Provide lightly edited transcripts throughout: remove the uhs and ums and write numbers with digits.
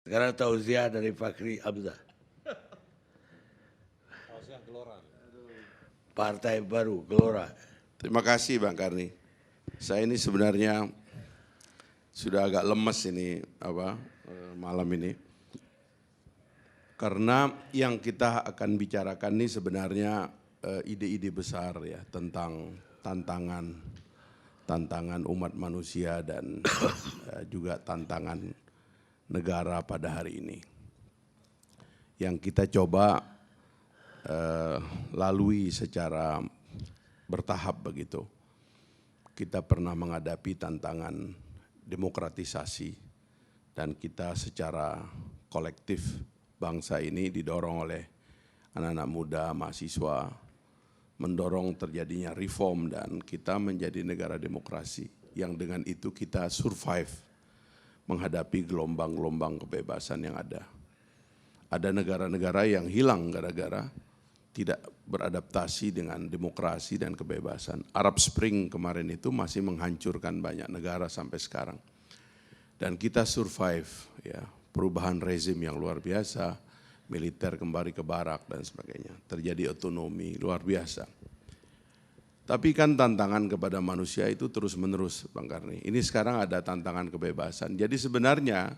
Sekarang tausiah dari Fakri Hamzah. Tausiah Gelora. Partai baru, Gelora. Terima kasih Bang Karni. Saya ini sebenarnya sudah agak lemes ini malam ini. Karena yang kita akan bicarakan ini sebenarnya ide-ide besar ya tentang tantangan umat manusia dan juga tantangan negara pada hari ini. Yang kita coba lalui secara bertahap begitu. Kita pernah menghadapi tantangan demokratisasi dan kita secara kolektif bangsa ini didorong oleh anak-anak muda, mahasiswa, mendorong terjadinya reform dan kita menjadi negara demokrasi yang dengan itu kita survive menghadapi gelombang-gelombang kebebasan yang ada. Ada negara-negara yang hilang gara-gara tidak beradaptasi dengan demokrasi dan kebebasan. Arab Spring kemarin itu masih menghancurkan banyak negara sampai sekarang. Dan kita survive ya, perubahan rezim yang luar biasa, militer kembali ke barak dan sebagainya. Terjadi otonomi luar biasa. Tapi kan tantangan kepada manusia itu terus menerus Bang Karni. Ini sekarang ada tantangan kebebasan. Jadi sebenarnya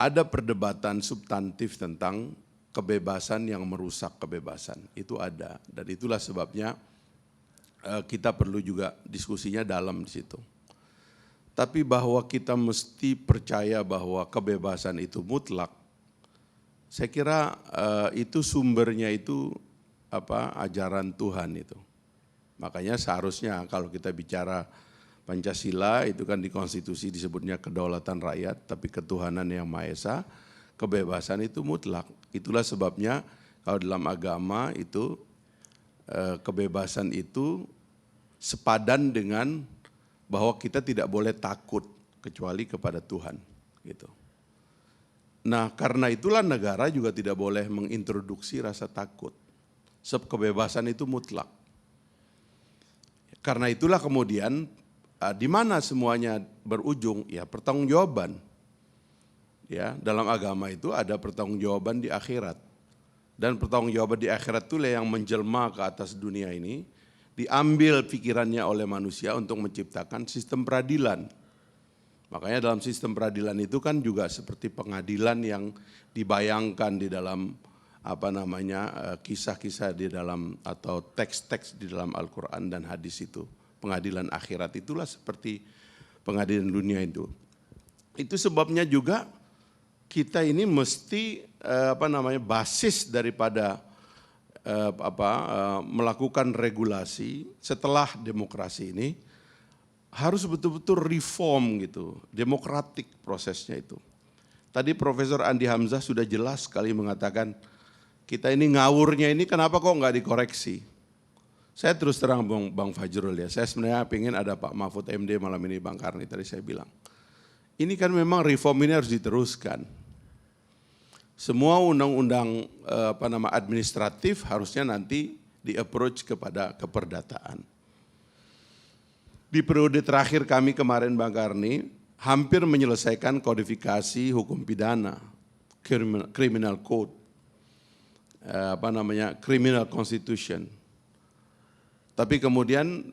ada perdebatan substantif tentang kebebasan yang merusak kebebasan. Itu ada dan itulah sebabnya kita perlu juga diskusinya dalam di situ. Tapi bahwa kita mesti percaya bahwa kebebasan itu mutlak, saya kira itu sumbernya itu ajaran Tuhan itu. Makanya seharusnya kalau kita bicara Pancasila itu kan di konstitusi disebutnya kedaulatan rakyat, tapi ketuhanan yang Maha Esa, kebebasan itu mutlak. Itulah sebabnya kalau dalam agama itu kebebasan itu sepadan dengan bahwa kita tidak boleh takut kecuali kepada Tuhan gitu. Nah, karena itulah negara juga tidak boleh mengintroduksi rasa takut. Sebab kebebasan itu mutlak. Karena itulah kemudian di mana semuanya berujung ya pertanggungjawaban. Ya, dalam agama itu ada pertanggungjawaban di akhirat. Dan pertanggungjawaban di akhirat itulah yang menjelma ke atas dunia ini. Diambil pikirannya oleh manusia untuk menciptakan sistem peradilan. Makanya dalam sistem peradilan itu kan juga seperti pengadilan yang dibayangkan di dalam kisah-kisah di dalam atau teks-teks di dalam Al-Quran dan hadis itu. Pengadilan akhirat itulah seperti pengadilan dunia itu. Itu sebabnya juga kita ini mesti basis daripada melakukan regulasi setelah demokrasi ini harus betul-betul reform gitu, demokratik prosesnya itu. Tadi Profesor Andi Hamzah sudah jelas sekali mengatakan kita ini ngawurnya ini kenapa kok nggak dikoreksi. Saya terus terang Bang Fajrul ya, saya sebenarnya pengen ada Pak Mahfud MD malam ini Bang Karni tadi saya bilang. Ini kan memang reform ini harus diteruskan. Semua undang-undang administratif harusnya nanti di-approach kepada keperdataan. Di periode terakhir kami kemarin Bang Karni hampir menyelesaikan kodifikasi hukum pidana, criminal code, criminal constitution. Tapi kemudian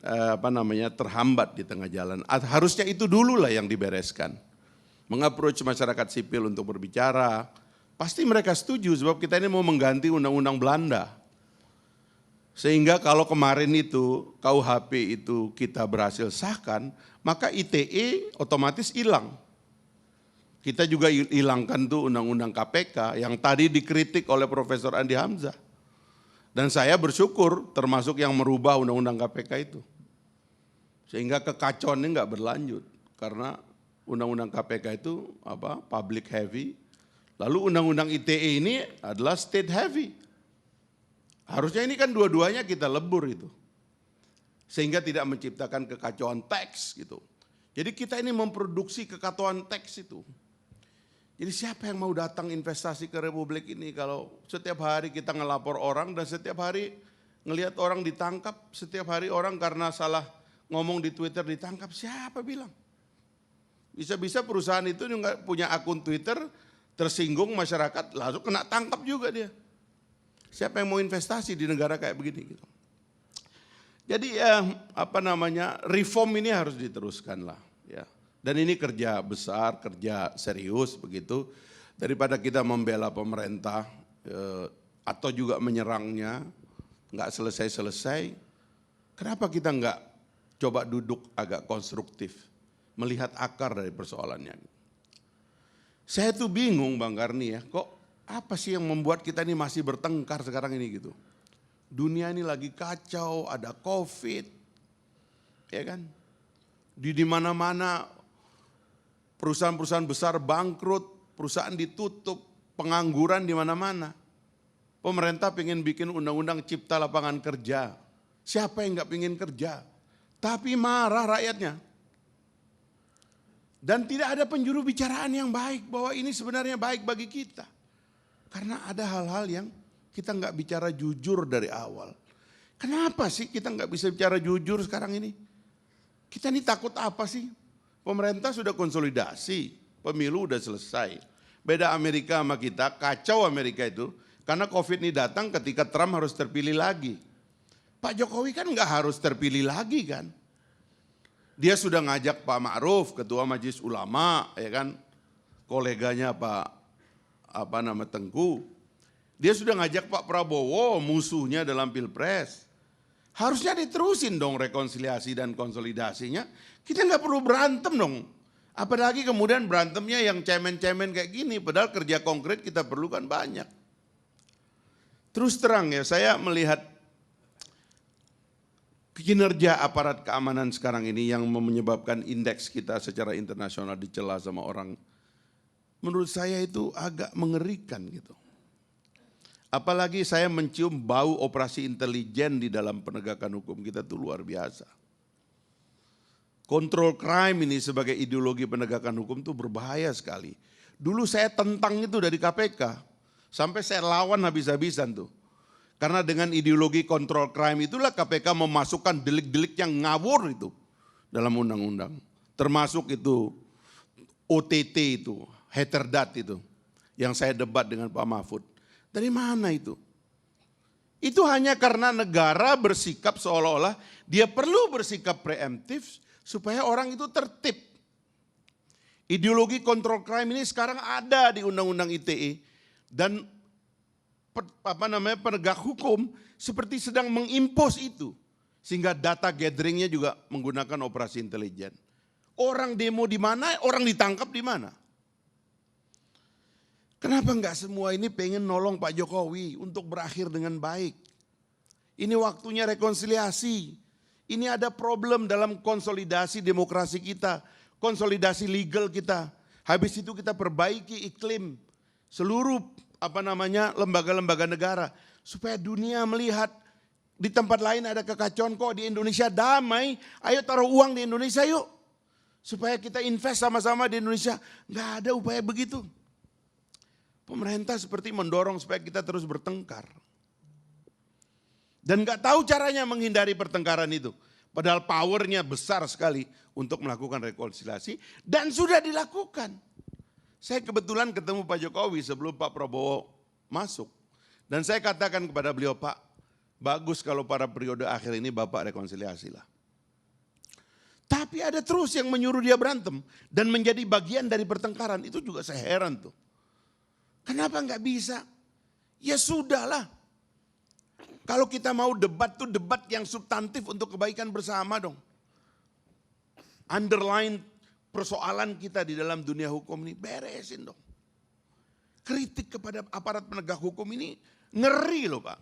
terhambat di tengah jalan. Harusnya itu dulu lah yang dibereskan. Mengapproach masyarakat sipil untuk berbicara, pasti mereka setuju sebab kita ini mau mengganti undang-undang Belanda. Sehingga kalau kemarin itu KUHP itu kita berhasil sahkan, maka ITE otomatis hilang. Kita juga hilangkan tuh undang-undang KPK yang tadi dikritik oleh Profesor Andi Hamzah. Dan saya bersyukur termasuk yang merubah undang-undang KPK itu. Sehingga kekacauan ini enggak berlanjut karena undang-undang KPK itu public heavy. Lalu undang-undang ITE ini adalah state heavy. Harusnya ini kan dua-duanya kita lebur itu. Sehingga tidak menciptakan kekacauan teks gitu. Jadi kita ini memproduksi kekacauan teks itu. Jadi siapa yang mau datang investasi ke Republik ini kalau setiap hari kita ngelapor orang dan setiap hari ngelihat orang ditangkap, setiap hari orang karena salah ngomong di Twitter ditangkap, siapa bilang? Bisa-bisa perusahaan itu nggak punya akun Twitter, tersinggung masyarakat, lalu kena tangkap juga dia. Siapa yang mau investasi di negara kayak begini gitu. Jadi reform ini harus diteruskan lah ya. Dan ini kerja besar, kerja serius begitu. Daripada kita membela pemerintah atau juga menyerangnya, nggak selesai-selesai. Kenapa kita nggak coba duduk agak konstruktif, melihat akar dari persoalannya. Saya tuh bingung Bang Karni ya, kok apa sih yang membuat kita ini masih bertengkar sekarang ini gitu. Dunia ini lagi kacau, ada COVID, ya kan. Di mana-mana perusahaan-perusahaan besar bangkrut, perusahaan ditutup, pengangguran di mana-mana. Pemerintah pengen bikin undang-undang cipta lapangan kerja. Siapa yang nggak pengen kerja? Tapi marah rakyatnya. Dan tidak ada penjuru bicaraan yang baik bahwa ini sebenarnya baik bagi kita. Karena ada hal-hal yang kita nggak bicara jujur dari awal. Kenapa sih kita nggak bisa bicara jujur sekarang ini? Kita ini takut apa sih? Pemerintah sudah konsolidasi, pemilu udah selesai. Beda Amerika sama kita, kacau Amerika itu. Karena COVID ini datang ketika Trump harus terpilih lagi. Pak Jokowi kan nggak harus terpilih lagi kan. Dia sudah ngajak Pak Ma'ruf, Ketua Majelis Ulama, ya kan, koleganya Pak Tengku. Dia sudah ngajak Pak Prabowo, musuhnya dalam Pilpres. Harusnya diterusin dong rekonsiliasi dan konsolidasinya. Kita nggak perlu berantem dong. Apalagi kemudian berantemnya yang cemen-cemen kayak gini, padahal kerja konkret kita perlukan banyak. Terus terang ya, saya melihat kinerja aparat keamanan sekarang ini yang menyebabkan indeks kita secara internasional dicela sama orang. Menurut saya itu agak mengerikan gitu. Apalagi saya mencium bau operasi intelijen di dalam penegakan hukum kita itu luar biasa. Control crime ini sebagai ideologi penegakan hukum itu berbahaya sekali. Dulu saya tentang itu dari KPK, sampai saya lawan habis-habisan tuh. Karena dengan ideologi control crime itulah KPK memasukkan delik-delik yang ngawur itu dalam undang-undang. Termasuk itu OTT itu, heterodat itu, yang saya debat dengan Pak Mahfud. Dari mana itu? Itu hanya karena negara bersikap seolah-olah dia perlu bersikap preemptif supaya orang itu tertib. Ideologi control crime ini sekarang ada di Undang-Undang ITE dan penegak hukum seperti sedang mengimpos itu. Sehingga data gatheringnya juga menggunakan operasi intelijen. Orang demo di mana, orang ditangkap di mana. Kenapa enggak semua ini pengen nolong Pak Jokowi untuk berakhir dengan baik? Ini waktunya rekonsiliasi. Ini ada problem dalam konsolidasi demokrasi kita, konsolidasi legal kita. Habis itu kita perbaiki iklim seluruh lembaga-lembaga negara supaya dunia melihat di tempat lain ada kekacauan kok di Indonesia damai. Ayo taruh uang di Indonesia yuk. Supaya kita invest sama-sama di Indonesia. Enggak ada upaya begitu. Pemerintah seperti mendorong supaya kita terus bertengkar. Dan gak tahu caranya menghindari pertengkaran itu. Padahal powernya besar sekali untuk melakukan rekonsiliasi. Dan sudah dilakukan. Saya kebetulan ketemu Pak Jokowi sebelum Pak Prabowo masuk. Dan saya katakan kepada beliau, Pak, bagus kalau pada periode akhir ini Bapak rekonsiliasi lah. Tapi ada terus yang menyuruh dia berantem. Dan menjadi bagian dari pertengkaran. Itu juga saya heran tuh. Kenapa nggak bisa? Ya sudahlah. Kalau kita mau debat tuh debat yang substantif untuk kebaikan bersama dong. Underline persoalan kita di dalam dunia hukum ini beresin dong. Kritik kepada aparat penegak hukum ini ngeri loh Pak.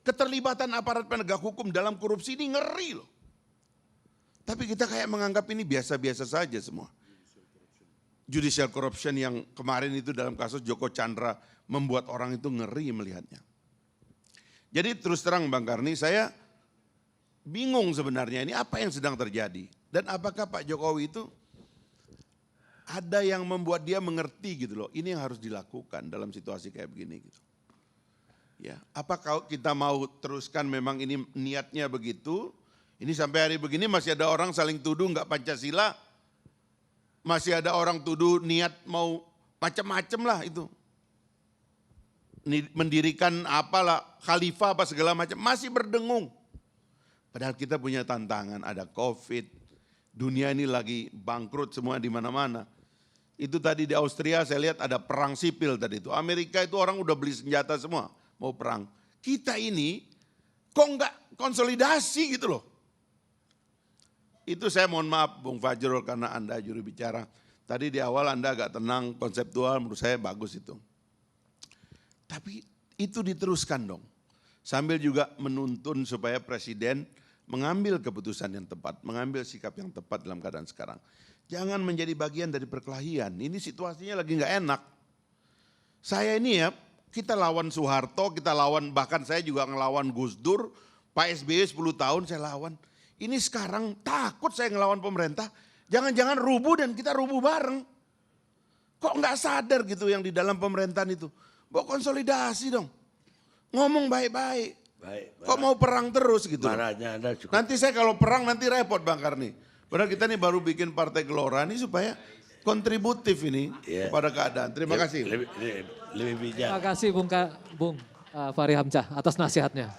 Keterlibatan aparat penegak hukum dalam korupsi ini ngeri loh. Tapi kita kayak menganggap ini biasa-biasa saja semua. Judicial corruption yang kemarin itu dalam kasus Joko Chandra membuat orang itu ngeri melihatnya. Jadi terus terang Bang Karni, saya bingung sebenarnya ini apa yang sedang terjadi. Dan apakah Pak Jokowi itu ada yang membuat dia mengerti gitu loh. Ini yang harus dilakukan dalam situasi kayak begini gitu. Ya, apakah kita mau teruskan memang ini niatnya begitu? Ini sampai hari begini masih ada orang saling tuduh nggak Pancasila. Masih ada orang tuduh niat mau macam-macam lah itu. Mendirikan apalah, khalifah apa segala macam, masih berdengung. Padahal kita punya tantangan, ada COVID, dunia ini lagi bangkrut semua di mana-mana. Itu tadi di Austria saya lihat ada perang sipil tadi itu. Amerika itu orang udah beli senjata semua, mau perang. Kita ini kok enggak konsolidasi gitu loh. Itu saya mohon maaf Bung Fajrul karena Anda juru bicara. Tadi di awal Anda agak tenang, konseptual, menurut saya bagus itu. Tapi itu diteruskan dong. Sambil juga menuntun supaya presiden mengambil keputusan yang tepat, mengambil sikap yang tepat dalam keadaan sekarang. Jangan menjadi bagian dari perkelahian, ini situasinya lagi nggak enak. Saya ini ya, kita lawan Soeharto, kita lawan, bahkan saya juga ngelawan Gus Dur, Pak SBY 10 tahun saya lawan. Ini sekarang takut saya ngelawan pemerintah, jangan-jangan rubuh dan kita rubuh bareng. Kok nggak sadar gitu yang di dalam pemerintahan itu. Bawa konsolidasi dong. Ngomong baik-baik. Kok mau perang terus gitu. Marahnya Anda cukup. Nanti saya kalau perang nanti repot Bang Karni. Padahal kita nih baru bikin Partai Gelora ini supaya kontributif ini kepada keadaan. Terima kasih. Lebih bijak. Terima kasih Bung Fahri Hamzah atas nasihatnya.